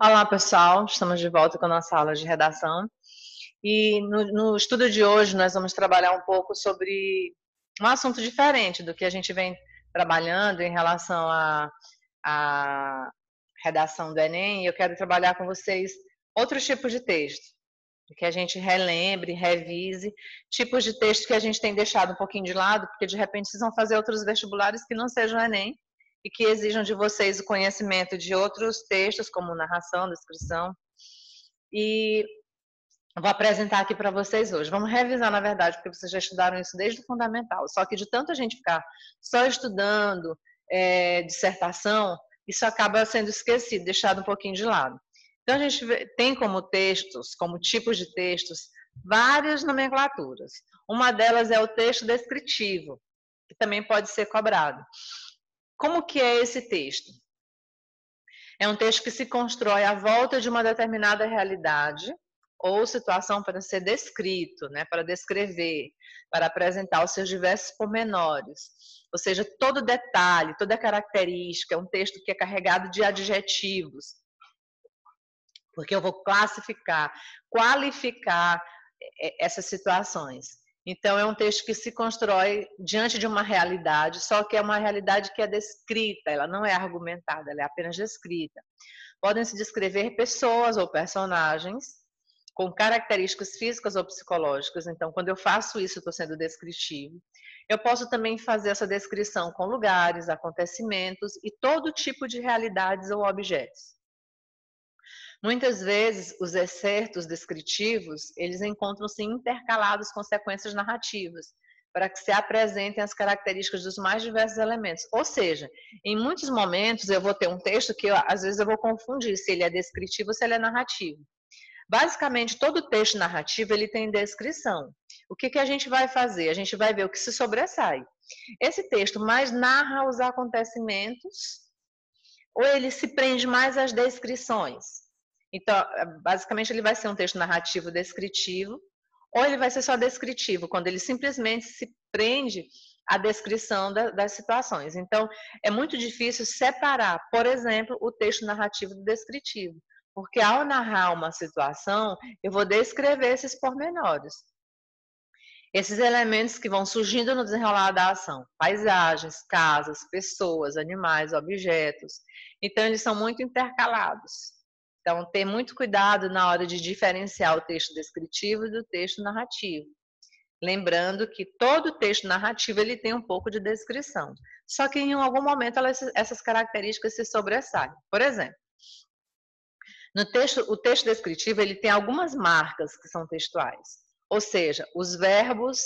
Olá, pessoal. Estamos de volta com a nossa aula de redação. E no estudo de hoje, nós vamos trabalhar um pouco sobre um assunto diferente do que a gente vem trabalhando em relação à redação do Enem. E eu quero trabalhar com vocês outros tipos de texto, que a gente relembre, revise, tipos de texto que a gente tem deixado um pouquinho de lado, porque de repente vocês vão fazer outros vestibulares que não sejam Enem e que exijam de vocês o conhecimento de outros textos, como narração, descrição. E eu vou apresentar aqui para vocês hoje. Vamos revisar, na verdade, porque vocês já estudaram isso desde o fundamental. Só que de tanto a gente ficar só estudando dissertação, isso acaba sendo esquecido, deixado um pouquinho de lado. Então, a gente tem como textos, como tipos de textos, várias nomenclaturas. Uma delas é o texto descritivo, que também pode ser cobrado. Como que é esse texto? É um texto que se constrói à volta de uma determinada realidade ou situação para ser descrito, né, para descrever, para apresentar os seus diversos pormenores. Ou seja, todo detalhe, toda característica, é um texto que é carregado de adjetivos, porque eu vou classificar, qualificar essas situações. Então, é um texto que se constrói diante de uma realidade, só que é uma realidade que é descrita, ela não é argumentada, ela é apenas descrita. Podem se descrever pessoas ou personagens com características físicas ou psicológicas. Então, quando eu faço isso, estou sendo descritivo. Eu posso também fazer essa descrição com lugares, acontecimentos e todo tipo de realidades ou objetos. Muitas vezes, os excertos descritivos, eles encontram-se intercalados com sequências narrativas, para que se apresentem as características dos mais diversos elementos. Ou seja, em muitos momentos eu vou ter um texto que às vezes eu vou confundir se ele é descritivo ou se ele é narrativo. Basicamente, todo texto narrativo ele tem descrição. O que a gente vai fazer? A gente vai ver o que se sobressai. Esse texto mais narra os acontecimentos ou ele se prende mais às descrições? Então, basicamente, ele vai ser um texto narrativo descritivo, ou ele vai ser só descritivo, quando ele simplesmente se prende à descrição das situações. Então, é muito difícil separar, por exemplo, o texto narrativo do descritivo, porque ao narrar uma situação, eu vou descrever esses pormenores. Esses elementos que vão surgindo no desenrolar da ação, paisagens, casas, pessoas, animais, objetos. Então, eles são muito intercalados. Então, ter muito cuidado na hora de diferenciar o texto descritivo do texto narrativo. Lembrando que todo texto narrativo ele tem um pouco de descrição. Só que em algum momento essas características se sobressaem. Por exemplo, o texto descritivo ele tem algumas marcas que são textuais. Ou seja, os verbos,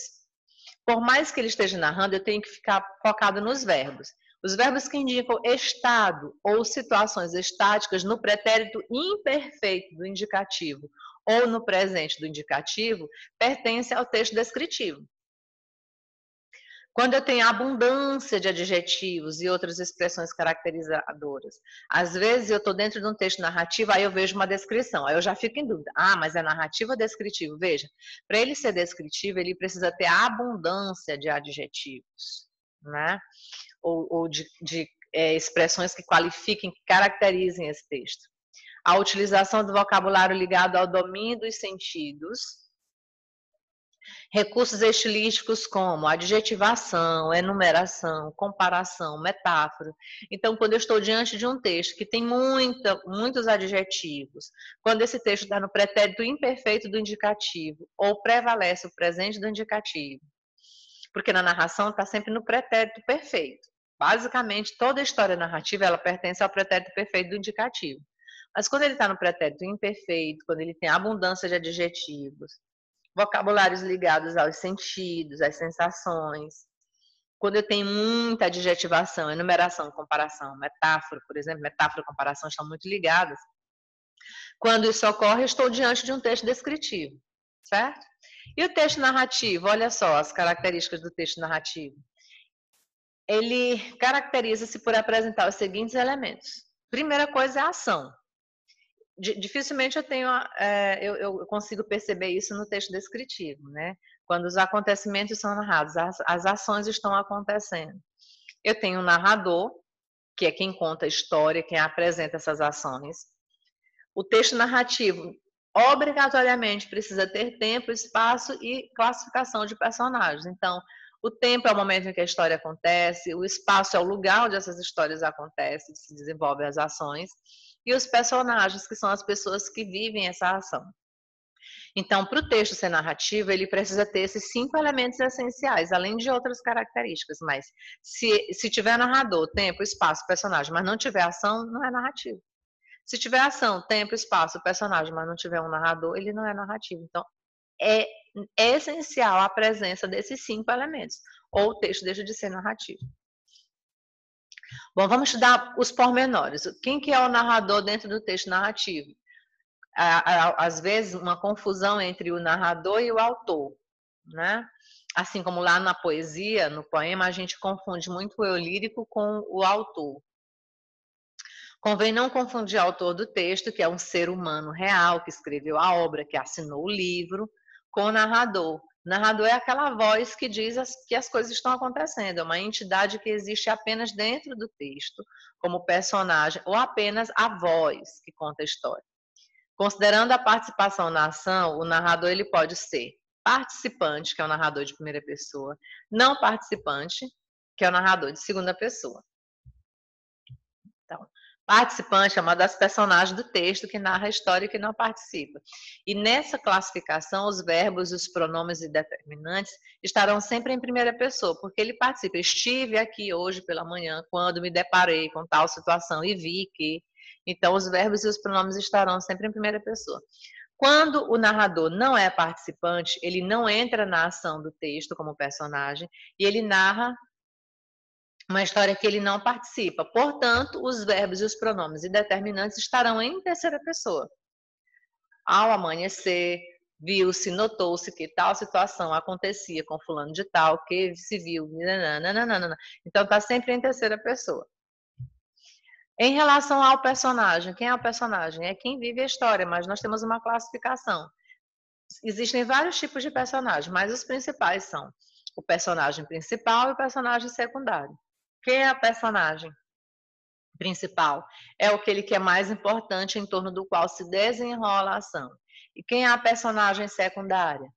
por mais que ele esteja narrando, eu tenho que ficar focado nos verbos. Os verbos que indicam estado ou situações estáticas no pretérito imperfeito do indicativo ou no presente do indicativo pertencem ao texto descritivo. Quando eu tenho abundância de adjetivos e outras expressões caracterizadoras, às vezes eu estou dentro de um texto narrativo, aí eu vejo uma descrição, aí eu já fico em dúvida. Ah, mas é narrativo ou descritivo? Veja, para ele ser descritivo, ele precisa ter abundância de adjetivos, né? Ou de expressões que qualifiquem, que caracterizem esse texto. A utilização do vocabulário ligado ao domínio dos sentidos, recursos estilísticos como adjetivação, enumeração, comparação, metáfora. Então, quando eu estou diante de um texto que tem muitos adjetivos, quando esse texto está no pretérito imperfeito do indicativo ou prevalece o presente do indicativo, porque na narração está sempre no pretérito perfeito. Basicamente, toda a história narrativa ela pertence ao pretérito perfeito do indicativo. Mas quando ele está no pretérito imperfeito, quando ele tem abundância de adjetivos, vocabulários ligados aos sentidos, às sensações. Quando eu tenho muita adjetivação, enumeração, comparação, metáfora, por exemplo, metáfora e comparação estão muito ligadas. Quando isso ocorre, eu estou diante de um texto descritivo, certo? E o texto narrativo, olha só as características do texto narrativo. Ele caracteriza-se por apresentar os seguintes elementos. Primeira coisa é a ação. Dificilmente eu consigo perceber isso no texto descritivo, né? Quando os acontecimentos são narrados, as ações estão acontecendo. Eu tenho um narrador, que é quem conta a história, quem apresenta essas ações. O texto narrativo obrigatoriamente precisa ter tempo, espaço e classificação de personagens. Então, o tempo é o momento em que a história acontece, o espaço é o lugar onde essas histórias acontecem, se desenvolvem as ações, e os personagens, que são as pessoas que vivem essa ação. Então, para o texto ser narrativo, ele precisa ter esses 5 elementos essenciais, além de outras características. Mas se tiver narrador, tempo, espaço, personagem, mas não tiver ação, não é narrativo. Se tiver ação, tempo, espaço, personagem, mas não tiver um narrador, ele não é narrativo. Então, é essencial a presença desses 5 elementos, ou o texto deixa de ser narrativo. Bom, vamos estudar os pormenores. Quem que é o narrador dentro do texto narrativo? Às vezes, uma confusão entre o narrador e o autor, né? Assim como lá na poesia, no poema, a gente confunde muito o eu lírico com o autor. Convém não confundir o autor do texto, que é um ser humano real, que escreveu a obra, que assinou o livro, com o narrador. O narrador é aquela voz que diz que as coisas estão acontecendo, é uma entidade que existe apenas dentro do texto, como personagem, ou apenas a voz que conta a história. Considerando a participação na ação, o narrador ele pode ser participante, que é o narrador de primeira pessoa, não participante, que é o narrador de segunda pessoa. Então, participante é uma das personagens do texto que narra a história e que não participa. E nessa classificação, os verbos, os pronomes e determinantes estarão sempre em primeira pessoa, porque ele participa. Estive aqui hoje pela manhã quando me deparei com tal situação e vi que... Então, os verbos e os pronomes estarão sempre em primeira pessoa. Quando o narrador não é participante, ele não entra na ação do texto como personagem e ele narra uma história que ele não participa. Portanto, os verbos e os pronomes e determinantes estarão em terceira pessoa. Ao amanhecer, viu-se, notou-se que tal situação acontecia com fulano de tal, que se viu, nananana. Então está sempre em terceira pessoa. Em relação ao personagem, quem é o personagem? É quem vive a história, mas nós temos uma classificação. Existem vários tipos de personagem, mas os principais são o personagem principal e o personagem secundário. Quem é a personagem principal? É aquele que é mais importante, em torno do qual se desenrola a ação. E quem é a personagem secundária?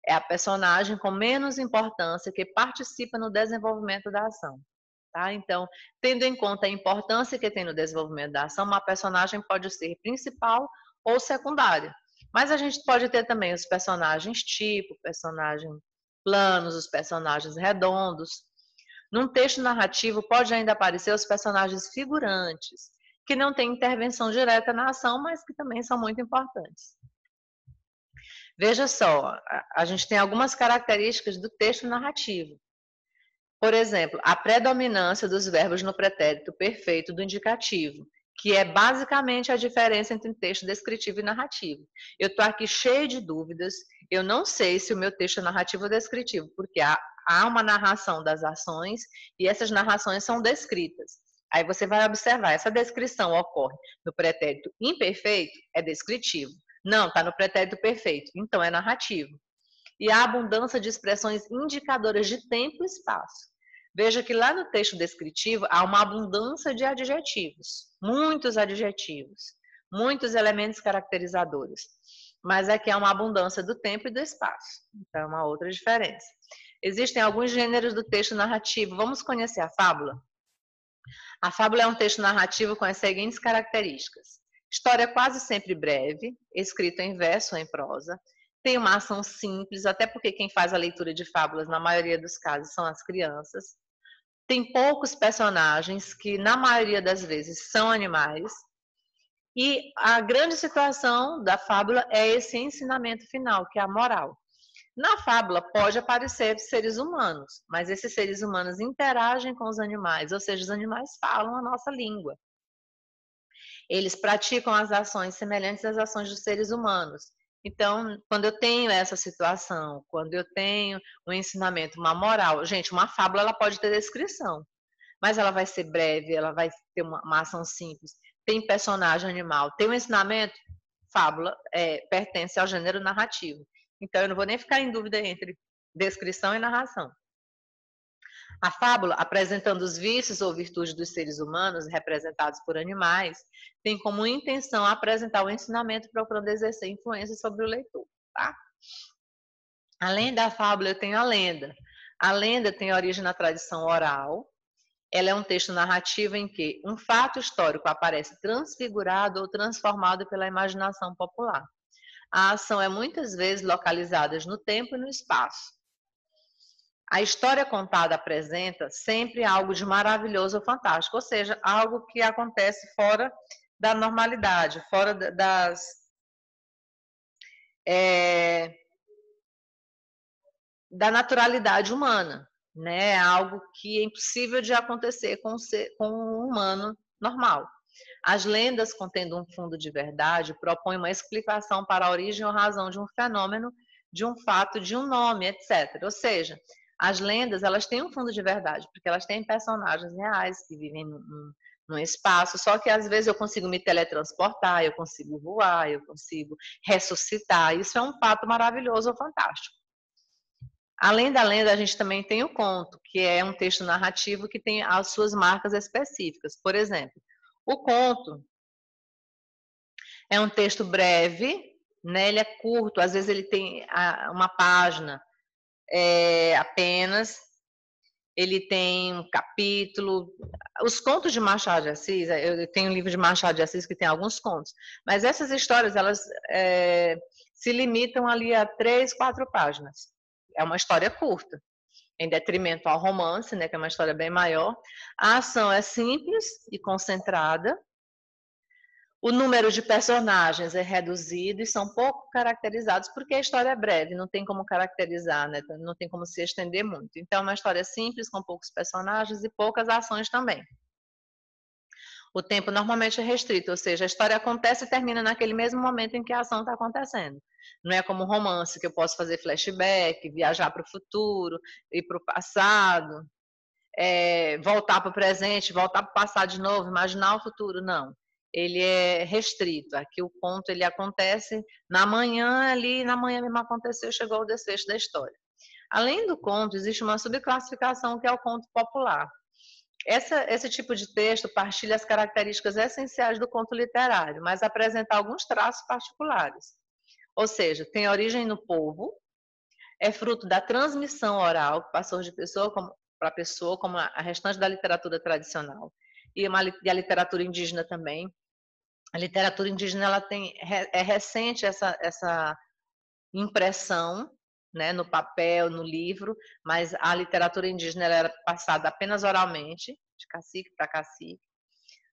É a personagem com menos importância que participa no desenvolvimento da ação. Tá? Então, tendo em conta a importância que tem no desenvolvimento da ação, uma personagem pode ser principal ou secundária. Mas a gente pode ter também os personagens tipo, personagens planos, os personagens redondos. Num texto narrativo pode ainda aparecer os personagens figurantes, que não têm intervenção direta na ação, mas que também são muito importantes. Veja só, a gente tem algumas características do texto narrativo. Por exemplo, a predominância dos verbos no pretérito perfeito do indicativo, que é basicamente a diferença entre texto descritivo e narrativo. Eu estou aqui cheio de dúvidas, eu não sei se o meu texto é narrativo ou descritivo, porque há uma narração das ações e essas narrações são descritas. Aí você vai observar, essa descrição ocorre no pretérito imperfeito, é descritivo. Não, está no pretérito perfeito, então é narrativo. E a abundância de expressões indicadoras de tempo e espaço. Veja que lá no texto descritivo há uma abundância de adjetivos, muitos elementos caracterizadores. Mas aqui há uma abundância do tempo e do espaço. Então é uma outra diferença. Existem alguns gêneros do texto narrativo. Vamos conhecer a fábula? A fábula é um texto narrativo com as seguintes características. História quase sempre breve, escrita em verso ou em prosa. Tem uma ação simples, até porque quem faz a leitura de fábulas, na maioria dos casos, são as crianças. Tem poucos personagens, que na maioria das vezes são animais. E a grande situação da fábula é esse ensinamento final, que é a moral. Na fábula pode aparecer seres humanos, mas esses seres humanos interagem com os animais, ou seja, os animais falam a nossa língua. Eles praticam as ações semelhantes às ações dos seres humanos. Então, quando eu tenho essa situação, quando eu tenho um ensinamento, uma moral, gente, uma fábula ela pode ter descrição, mas ela vai ser breve, ela vai ter uma ação simples, tem personagem animal, tem um ensinamento, fábula pertence ao gênero narrativo. Então, eu não vou nem ficar em dúvida entre descrição e narração. A fábula, apresentando os vícios ou virtudes dos seres humanos representados por animais, tem como intenção apresentar o ensinamento procurando exercer influência sobre o leitor, tá? Além da fábula, eu tenho a lenda. A lenda tem origem na tradição oral. Ela é um texto narrativo em que um fato histórico aparece transfigurado ou transformado pela imaginação popular. A ação é muitas vezes localizada no tempo e no espaço. A história contada apresenta sempre algo de maravilhoso ou fantástico, ou seja, algo que acontece fora da normalidade, fora da naturalidade humana, né? Algo que é impossível de acontecer com um humano normal. As lendas contendo um fundo de verdade propõem uma explicação para a origem ou razão de um fenômeno, de um fato, de um nome, etc. Ou seja, as lendas, elas têm um fundo de verdade, porque elas têm personagens reais que vivem num espaço, só que às vezes eu consigo me teletransportar, eu consigo voar, eu consigo ressuscitar. Isso é um fato maravilhoso ou fantástico. Além da lenda, a gente também tem o conto, que é um texto narrativo que tem as suas marcas específicas. Por exemplo, o conto é um texto breve, né? Ele é curto, às vezes ele tem uma página apenas, ele tem um capítulo. Os contos de Machado de Assis, eu tenho um livro de Machado de Assis que tem alguns contos, mas essas histórias, elas se limitam ali a 3, 4 páginas. É uma história curta, em detrimento ao romance, né, que é uma história bem maior. A ação é simples e concentrada. O número de personagens é reduzido e são pouco caracterizados, porque a história é breve, não tem como caracterizar, né? Não tem como se estender muito. Então, é uma história simples, com poucos personagens e poucas ações também. O tempo normalmente é restrito, ou seja, a história acontece e termina naquele mesmo momento em que a ação está acontecendo. Não é como um romance, que eu posso fazer flashback, viajar para o futuro, ir para o passado, voltar para o presente, voltar para o passado de novo, imaginar o futuro, não. Ele é restrito. Aqui o conto ele acontece na manhã ali, na manhã mesmo aconteceu, chegou o desfecho da história. Além do conto, existe uma subclassificação que é o conto popular. Esse tipo de texto partilha as características essenciais do conto literário, mas apresenta alguns traços particulares. Ou seja, tem origem no povo, é fruto da transmissão oral, que passou de pessoa para pessoa, como a restante da literatura tradicional, e a literatura indígena também. A literatura indígena ela é recente essa impressão, né, no papel, no livro, mas a literatura indígena ela era passada apenas oralmente, de cacique para cacique.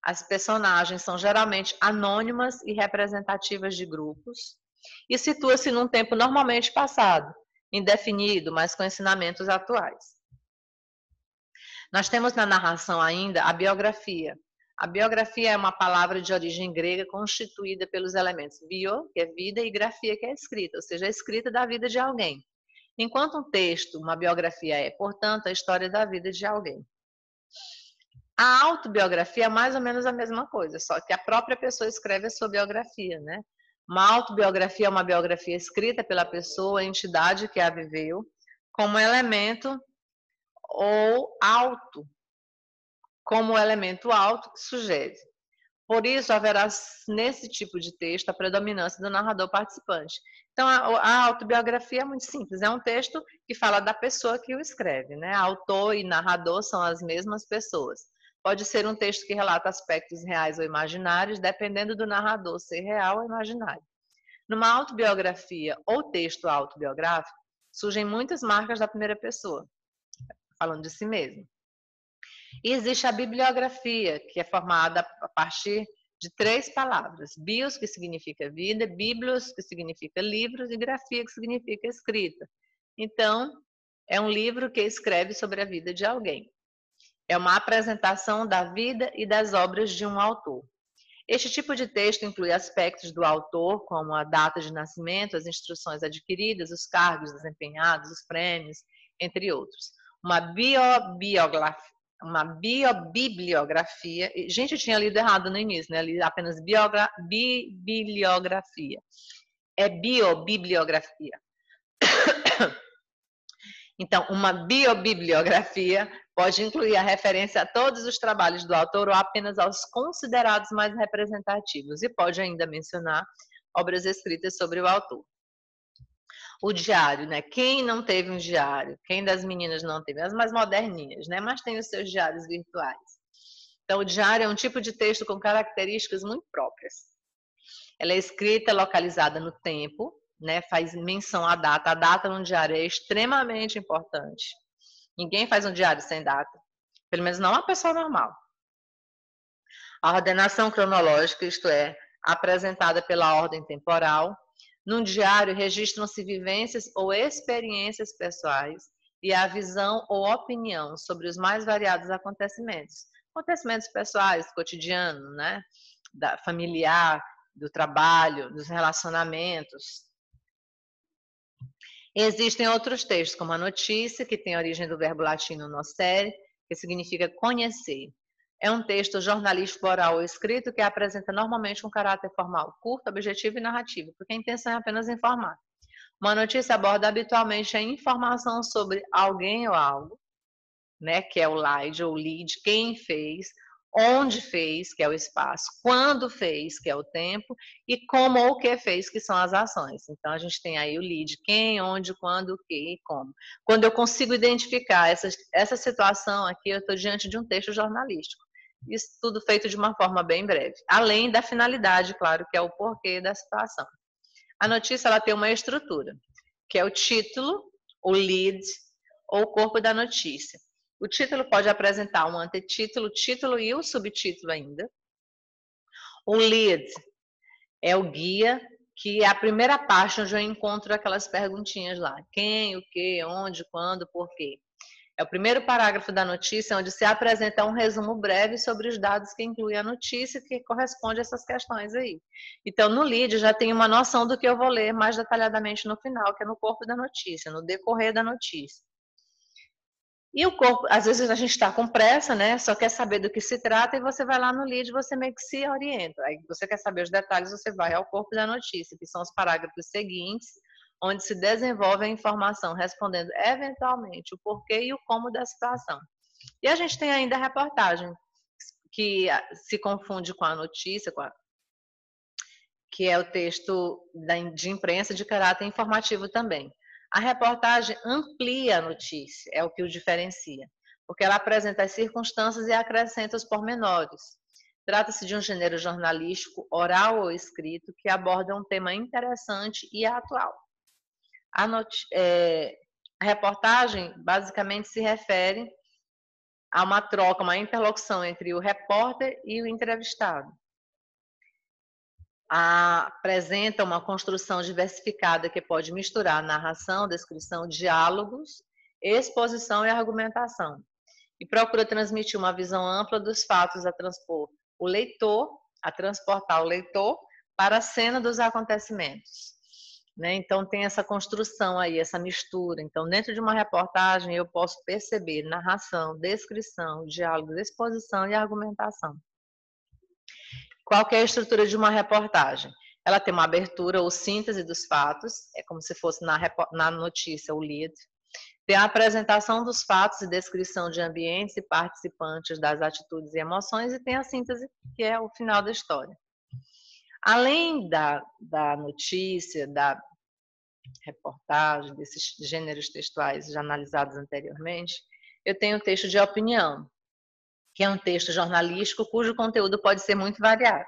As personagens são geralmente anônimas e representativas de grupos e situa-se num tempo normalmente passado, indefinido, mas com ensinamentos atuais. Nós temos na narração ainda a biografia. A biografia é uma palavra de origem grega constituída pelos elementos bio, que é vida, e grafia, que é escrita, ou seja, a escrita da vida de alguém. Enquanto um texto, uma biografia é, portanto, a história da vida de alguém. A autobiografia é mais ou menos a mesma coisa, só que a própria pessoa escreve a sua biografia, né? Uma autobiografia é uma biografia escrita pela pessoa, a entidade que a viveu, como elemento ou alto, como elemento alto que sugere. Por isso, haverá nesse tipo de texto a predominância do narrador participante. Então, a autobiografia é muito simples, é um texto que fala da pessoa que o escreve, né? Autor e narrador são as mesmas pessoas. Pode ser um texto que relata aspectos reais ou imaginários, dependendo do narrador ser real ou imaginário. Numa autobiografia ou texto autobiográfico, surgem muitas marcas da primeira pessoa, falando de si mesmo. E existe a bibliografia, que é formada a partir de 3 palavras. Bios, que significa vida, bíblios, que significa livros, e grafia, que significa escrita. Então, é um livro que escreve sobre a vida de alguém. É uma apresentação da vida e das obras de um autor. Este tipo de texto inclui aspectos do autor, como a data de nascimento, as instruções adquiridas, os cargos desempenhados, os prêmios, entre outros. Uma biobibliografia. Gente, eu tinha lido errado no início, né? Eu li apenas bibliografia. É biobibliografia. Então, uma biobibliografia pode incluir a referência a todos os trabalhos do autor ou apenas aos considerados mais representativos, e pode ainda mencionar obras escritas sobre o autor. O diário, né? Quem não teve um diário? Quem das meninas não teve? As mais moderninhas, né? Mas tem os seus diários virtuais. Então, o diário é um tipo de texto com características muito próprias. Ela é escrita, localizada no tempo, né? Faz menção à data. A data no diário é extremamente importante. Ninguém faz um diário sem data. Pelo menos não uma pessoa normal. A ordenação cronológica, isto é, apresentada pela ordem temporal. Num diário, registram-se vivências ou experiências pessoais e a visão ou opinião sobre os mais variados acontecimentos. Acontecimentos pessoais, cotidiano, né? Familiar, do trabalho, dos relacionamentos. Existem outros textos, como a notícia, que tem origem do verbo latino nocere, que significa conhecer. É um texto jornalístico oral ou escrito que apresenta normalmente um caráter formal, curto, objetivo e narrativo, porque a intenção é apenas informar. Uma notícia aborda habitualmente a informação sobre alguém ou algo, né, que é o lead ou lead, quem fez, onde fez, que é o espaço, quando fez, que é o tempo, e como ou o que fez, que são as ações. Então, a gente tem aí o lead, quem, onde, quando, o que e como. Quando eu consigo identificar essa situação aqui, eu estou diante de um texto jornalístico. Isso tudo feito de uma forma bem breve. Além da finalidade, claro, que é o porquê da situação. A notícia ela tem uma estrutura, que é o título, o lead, ou o corpo da notícia. O título pode apresentar um antetítulo, título e o subtítulo ainda. O lead é o guia, que é a primeira parte onde eu encontro aquelas perguntinhas lá. Quem, o que, onde, quando, por quê. É o primeiro parágrafo da notícia, onde se apresenta um resumo breve sobre os dados que inclui a notícia, que corresponde a essas questões aí. Então, no lead, já tem uma noção do que eu vou ler mais detalhadamente no final, que é no corpo da notícia, no decorrer da notícia. E o corpo, às vezes a gente está com pressa, né? Só quer saber do que se trata e você vai lá no lead, você meio que se orienta. Aí você quer saber os detalhes, você vai ao corpo da notícia, que são os parágrafos seguintes, onde se desenvolve a informação, respondendo eventualmente o porquê e o como da situação. E a gente tem ainda a reportagem, que se confunde com a notícia, que é o texto de imprensa de caráter informativo também. A reportagem amplia a notícia, é o que o diferencia, porque ela apresenta as circunstâncias e acrescenta os pormenores. Trata-se de um gênero jornalístico, oral ou escrito, que aborda um tema interessante e atual. A reportagem basicamente se refere a uma troca, uma interlocução entre o repórter e o entrevistado. Apresenta uma construção diversificada que pode misturar narração, descrição, diálogos, exposição e argumentação. E procura transmitir uma visão ampla dos fatos a transpor o leitor, a transportar o leitor para a cena dos acontecimentos. Né? Então tem essa construção aí, essa mistura. Então dentro de uma reportagem eu posso perceber narração, descrição, diálogo, exposição e argumentação. Qual que é a estrutura de uma reportagem? Ela tem uma abertura ou síntese dos fatos, é como se fosse na notícia o lead. Tem a apresentação dos fatos e descrição de ambientes e participantes das atitudes e emoções, e tem a síntese, que é o final da história. Além da notícia, da reportagem, desses gêneros textuais já analisados anteriormente, eu tenho o texto de opinião, que é um texto jornalístico cujo conteúdo pode ser muito variado,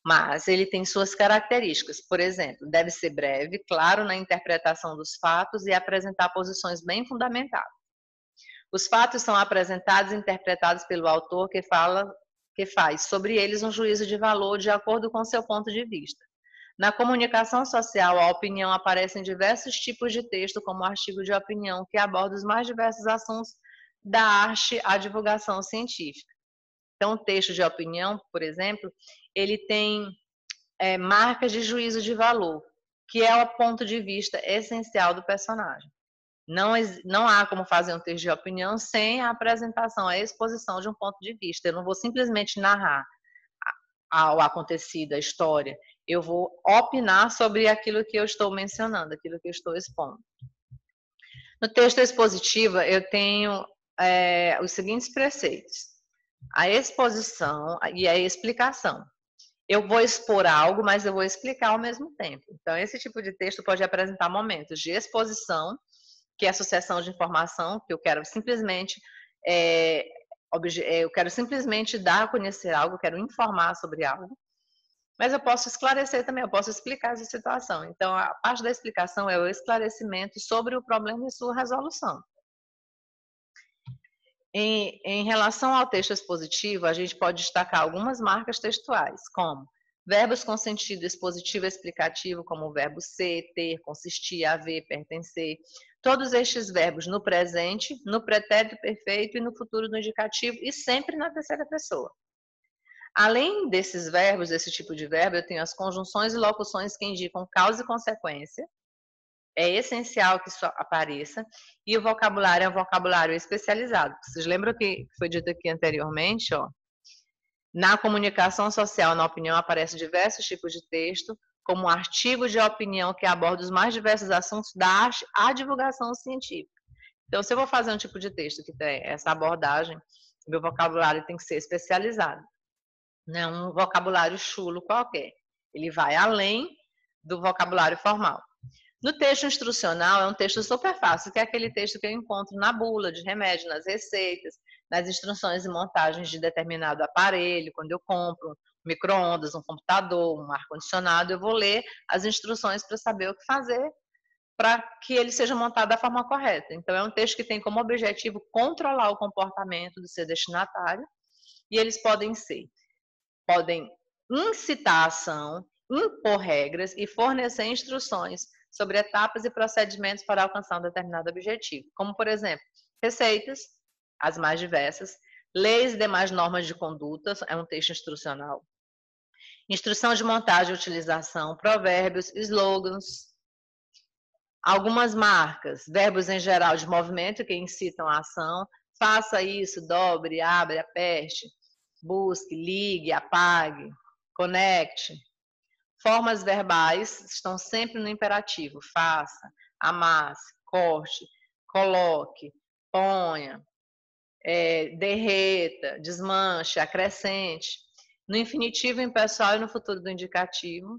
mas ele tem suas características. Por exemplo, deve ser breve, claro na interpretação dos fatos e apresentar posições bem fundamentadas. Os fatos são apresentados e interpretados pelo autor que faz sobre eles um juízo de valor de acordo com seu ponto de vista. Na comunicação social, a opinião aparece em diversos tipos de texto, como artigo de opinião, que aborda os mais diversos assuntos da arte à divulgação científica. Então, o texto de opinião, por exemplo, ele tem marcas de juízo de valor, que é o ponto de vista essencial do personagem. Não há como fazer um texto de opinião sem a apresentação, a exposição de um ponto de vista. Eu não vou simplesmente narrar o acontecido, a história. Eu vou opinar sobre aquilo que eu estou mencionando, aquilo que eu estou expondo. No texto expositivo, eu tenho os seguintes preceitos: a exposição e a explicação. Eu vou expor algo, mas eu vou explicar ao mesmo tempo. Então, esse tipo de texto pode apresentar momentos de exposição, que é a sucessão de informação, que eu quero simplesmente dar a conhecer algo, eu quero informar sobre algo. Mas eu posso esclarecer também, eu posso explicar essa situação. Então, a parte da explicação é o esclarecimento sobre o problema e sua resolução. Em relação ao texto expositivo, a gente pode destacar algumas marcas textuais, como verbos com sentido expositivo e explicativo, como o verbo ser, ter, consistir, haver, pertencer. Todos estes verbos no presente, no pretérito perfeito e no futuro do indicativo, e sempre na terceira pessoa. Além desses verbos, desse tipo de verbo, eu tenho as conjunções e locuções que indicam causa e consequência. É essencial que isso apareça. E o vocabulário é um vocabulário especializado. Vocês lembram que foi dito aqui anteriormente, ó? Na comunicação social, na opinião, aparecem diversos tipos de texto, como artigo de opinião que aborda os mais diversos assuntos da arte à divulgação científica. Então, se eu vou fazer um tipo de texto que tem essa abordagem, meu vocabulário tem que ser especializado. Não é um vocabulário chulo qualquer. Ele vai além do vocabulário formal. No texto instrucional, é um texto super fácil, que é aquele texto que eu encontro na bula de remédio, nas receitas, nas instruções e montagens de determinado aparelho. Quando eu compro um micro-ondas, um computador, um ar-condicionado, eu vou ler as instruções para saber o que fazer para que ele seja montado da forma correta. Então, é um texto que tem como objetivo controlar o comportamento do seu destinatário, e eles podem incitar a ação, impor regras e fornecer instruções sobre etapas e procedimentos para alcançar um determinado objetivo, como, por exemplo, receitas, as mais diversas, leis e demais normas de conduta, é um texto instrucional, instrução de montagem e utilização, provérbios, slogans, algumas marcas, verbos em geral de movimento que incitam a ação, faça isso, dobre, abre, aperte, busque, ligue, apague, conecte. Formas verbais estão sempre no imperativo: faça, amasse, corte, coloque, ponha, derreta, desmanche, acrescente. No infinitivo impessoal e no futuro do indicativo.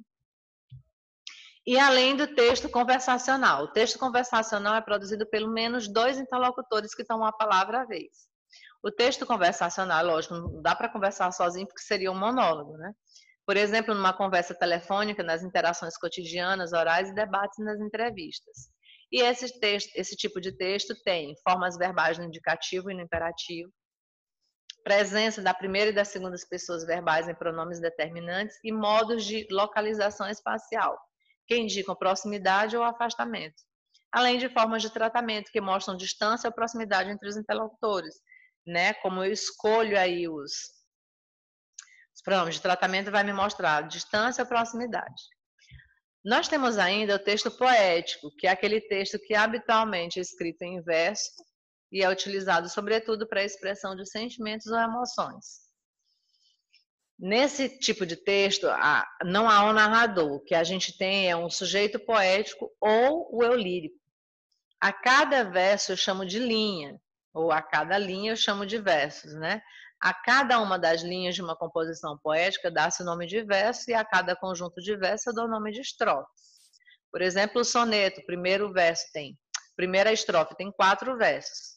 E além do texto conversacional. O texto conversacional é produzido pelo menos 2 interlocutores que tomam a palavra à vez. O texto conversacional, lógico, não dá para conversar sozinho porque seria um monólogo, né? Por exemplo, numa conversa telefônica, nas interações cotidianas, orais e debates nas entrevistas. E esse tipo de texto tem formas verbais no indicativo e no imperativo, presença da primeira e das segundas pessoas verbais em pronomes determinantes e modos de localização espacial, que indicam proximidade ou afastamento, além de formas de tratamento que mostram distância ou proximidade entre os interlocutores, né? Como eu escolho aí os pronomes de tratamento, vai me mostrar distância ou proximidade. Nós temos ainda o texto poético, que é aquele texto que habitualmente é escrito em verso e é utilizado sobretudo para a expressão de sentimentos ou emoções. Nesse tipo de texto, não há um narrador, o que a gente tem é um sujeito poético ou o eu lírico. A cada verso eu chamo de linha, ou a cada linha eu chamo de versos, né? A cada uma das linhas de uma composição poética dá-se o nome de verso e a cada conjunto de versos eu dou o nome de estrofes. Por exemplo, o soneto, primeira estrofe tem 4 versos,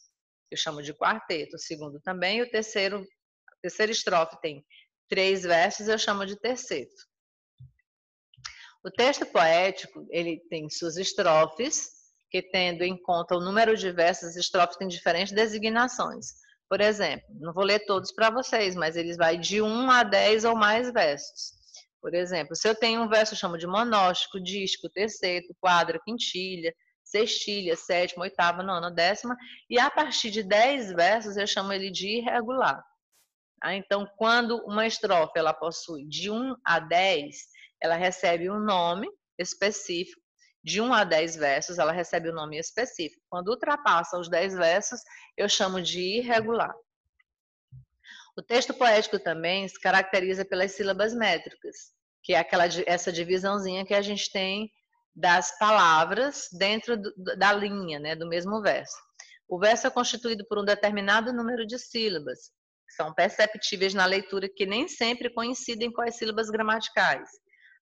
eu chamo de quarteto, o segundo também, e a terceira estrofe tem 3 versos, eu chamo de terceto. O texto poético, ele tem suas estrofes, que tendo em conta o número de versos, as estrofes têm diferentes designações. Por exemplo, não vou ler todos para vocês, mas eles vão de 1 a 10 ou mais versos. Por exemplo, se eu tenho um verso, eu chamo de monóstico, dístico, terceto, quadra, quintilha, sextilha, sétima, oitava, nona, décima, e a partir de 10 versos eu chamo ele de irregular. Então, quando uma estrofe ela possui de 1 a 10, ela recebe um nome específico. De 1 a 10 versos, ela recebe um nome específico. Quando ultrapassa os 10 versos, eu chamo de irregular. O texto poético também se caracteriza pelas sílabas métricas, que é essa divisãozinha que a gente tem das palavras dentro da linha, né, do mesmo verso. O verso é constituído por um determinado número de sílabas, que são perceptíveis na leitura, que nem sempre coincidem com as sílabas gramaticais.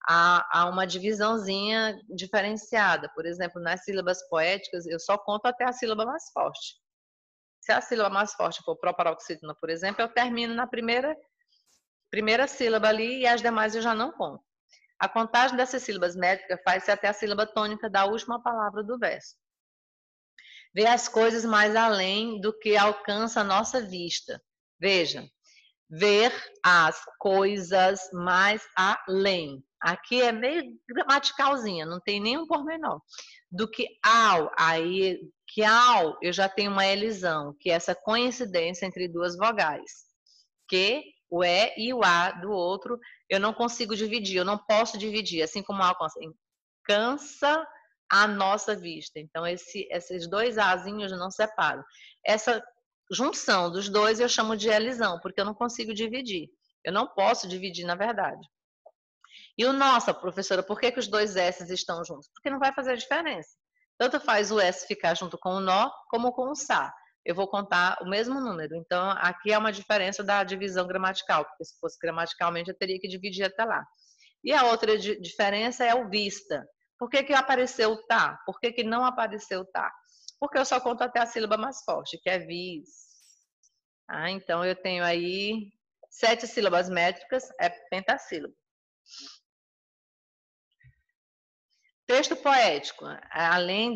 Há uma divisãozinha diferenciada. Por exemplo, nas sílabas poéticas, eu só conto até a sílaba mais forte. Se a sílaba mais forte for proparoxítona, por exemplo, eu termino na primeira sílaba ali e as demais eu já não conto. A contagem dessas sílabas métricas faz-se até a sílaba tônica da última palavra do verso. Ver as coisas mais além do que alcança a nossa vista. Veja, ver as coisas mais além. Aqui é meio gramaticalzinha, não tem nenhum pormenor. Do que ao, aí, que ao, eu já tenho uma elisão, que é essa coincidência entre duas vogais. Que, o E e o A do outro, eu não consigo dividir, eu não posso dividir, assim como alcança a nossa vista. Então, esses dois Azinhos não separam. Essa junção dos dois eu chamo de elisão, porque eu não consigo dividir. Eu não posso dividir, na verdade. E o nossa, professora, por que os dois S estão juntos? Porque não vai fazer diferença. Tanto faz o S ficar junto com o nó, como com o SA. Eu vou contar o mesmo número. Então, aqui é uma diferença da divisão gramatical, porque se fosse gramaticalmente, eu teria que dividir até lá. E a outra diferença é o vista. Por que apareceu o tá? Por que não apareceu o tá? Porque eu só conto até a sílaba mais forte, que é vis. Então, eu tenho aí 7 sílabas métricas, é pentassílabo. Texto poético, além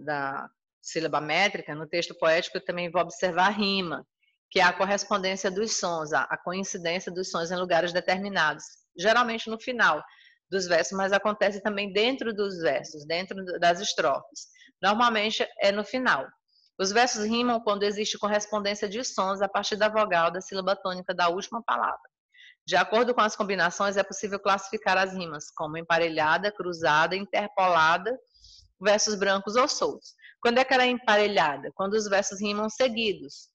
da sílaba métrica, no texto poético eu também vou observar a rima, que é a correspondência dos sons, a coincidência dos sons em lugares determinados, geralmente no final dos versos, mas acontece também dentro dos versos, dentro das estrofes. Normalmente é no final. Os versos rimam quando existe correspondência de sons a partir da vogal da sílaba tônica da última palavra. De acordo com as combinações, é possível classificar as rimas como emparelhada, cruzada, interpolada, versos brancos ou soltos. Quando é que ela é emparelhada? Quando os versos rimam seguidos.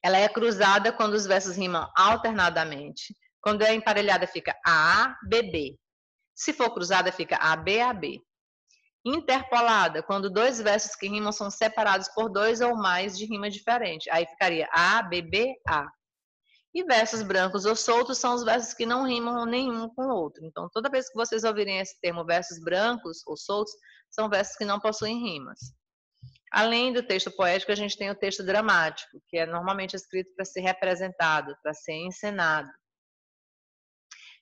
Ela é cruzada quando os versos rimam alternadamente. Quando é emparelhada, fica A, B, B. Se for cruzada, fica A, B, A, B. Interpolada, quando dois versos que rimam são separados por dois ou mais de rima diferente. Aí ficaria A, B, B, A. E versos brancos ou soltos são os versos que não rimam nenhum com o outro. Então, toda vez que vocês ouvirem esse termo versos brancos ou soltos, são versos que não possuem rimas. Além do texto poético, a gente tem o texto dramático, que é normalmente escrito para ser representado, para ser encenado.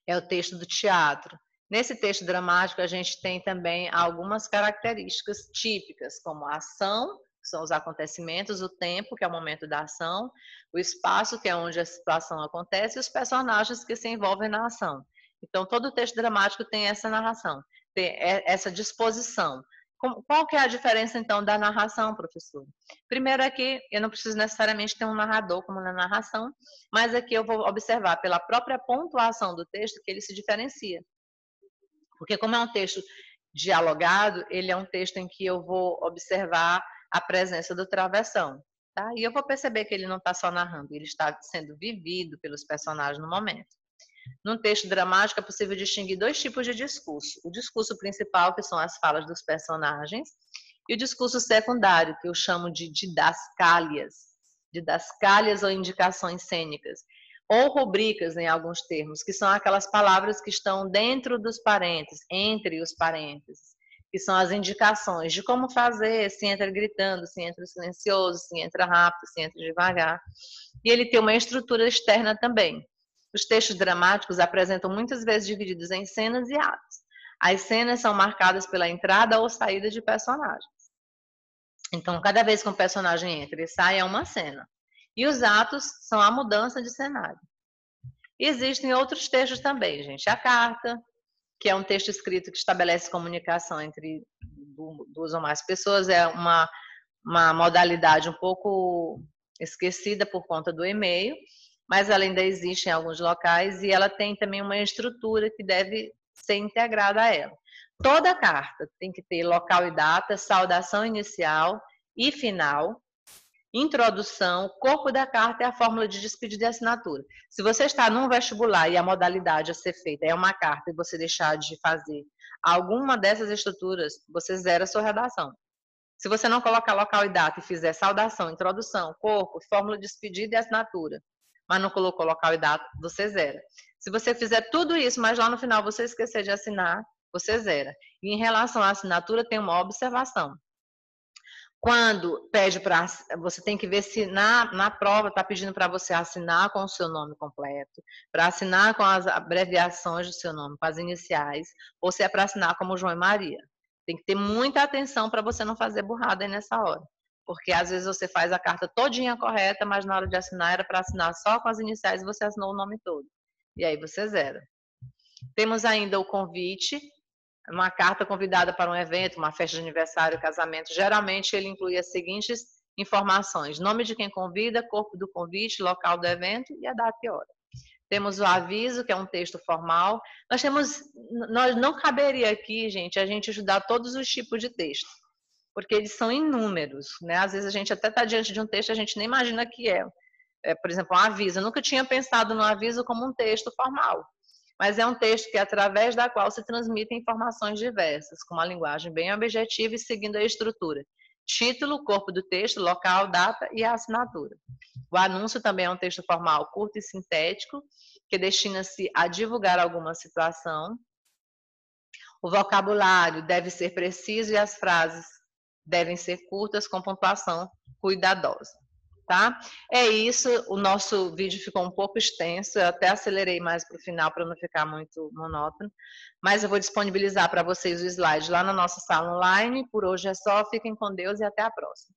É o texto do teatro. Nesse texto dramático, a gente tem também algumas características típicas, como a ação, que são os acontecimentos, o tempo, que é o momento da ação, o espaço, que é onde a situação acontece, e os personagens que se envolvem na ação. Então, todo o texto dramático tem essa narração, tem essa disposição. Qual que é a diferença, então, da narração, professor? Primeiro aqui, eu não preciso necessariamente ter um narrador como na narração, mas aqui eu vou observar pela própria pontuação do texto que ele se diferencia. Porque como é um texto dialogado, ele é um texto em que eu vou observar a presença do travessão. Tá? E eu vou perceber que ele não está só narrando, ele está sendo vivido pelos personagens no momento. Num texto dramático é possível distinguir dois tipos de discurso. O discurso principal, que são as falas dos personagens, e o discurso secundário, que eu chamo de didascálias ou indicações cênicas, ou rubricas em alguns termos, que são aquelas palavras que estão dentro dos parênteses, entre os parênteses, que são as indicações de como fazer, se entra gritando, se entra silencioso, se entra rápido, se entra devagar. E ele tem uma estrutura externa também. Os textos dramáticos apresentam muitas vezes divididos em cenas e atos. As cenas são marcadas pela entrada ou saída de personagens. Então, cada vez que um personagem entra e sai, é uma cena. E os atos são a mudança de cenário. E existem outros textos também, gente. A carta, que é um texto escrito que estabelece comunicação entre duas ou mais pessoas, é uma modalidade um pouco esquecida por conta do e-mail, mas ela ainda existe em alguns locais e ela tem também uma estrutura que deve ser integrada a ela. Toda carta tem que ter local e data, saudação inicial e final, introdução, corpo da carta é a fórmula de despedida e assinatura. Se você está num vestibular e a modalidade a ser feita é uma carta e você deixar de fazer alguma dessas estruturas, você zera a sua redação. Se você não colocar local e data e fizer saudação, introdução, corpo, fórmula de despedida e assinatura, mas não colocou local e data, você zera. Se você fizer tudo isso, mas lá no final você esquecer de assinar, você zera. E em relação à assinatura, tem uma observação. Quando pede para, você tem que ver se na prova está pedindo para você assinar com o seu nome completo, para assinar com as abreviações do seu nome, com as iniciais, ou se é para assinar como João e Maria. Tem que ter muita atenção para você não fazer burrada aí nessa hora. Porque às vezes você faz a carta todinha correta, mas na hora de assinar era para assinar só com as iniciais e você assinou o nome todo. E aí você zera. Temos ainda o convite, uma carta convidada para um evento, uma festa de aniversário, casamento. Geralmente ele inclui as seguintes informações: nome de quem convida, corpo do convite, local do evento e a data e hora. Temos o aviso, que é um texto formal. Nós não caberia aqui, gente, a gente estudar todos os tipos de texto, porque eles são inúmeros, né? Às vezes a gente até está diante de um texto, a gente nem imagina que por exemplo, um aviso. Eu nunca tinha pensado no aviso como um texto formal, mas é um texto que, através da qual se transmitem informações diversas, com uma linguagem bem objetiva e seguindo a estrutura: título, corpo do texto, local, data e a assinatura. O anúncio também é um texto formal curto e sintético, que destina-se a divulgar alguma situação. O vocabulário deve ser preciso e as frases devem ser curtas, com pontuação cuidadosa. Tá? É isso, o nosso vídeo ficou um pouco extenso, eu até acelerei mais para o final para não ficar muito monótono, mas eu vou disponibilizar para vocês o slide lá na nossa sala online. Por hoje é só, fiquem com Deus e até a próxima.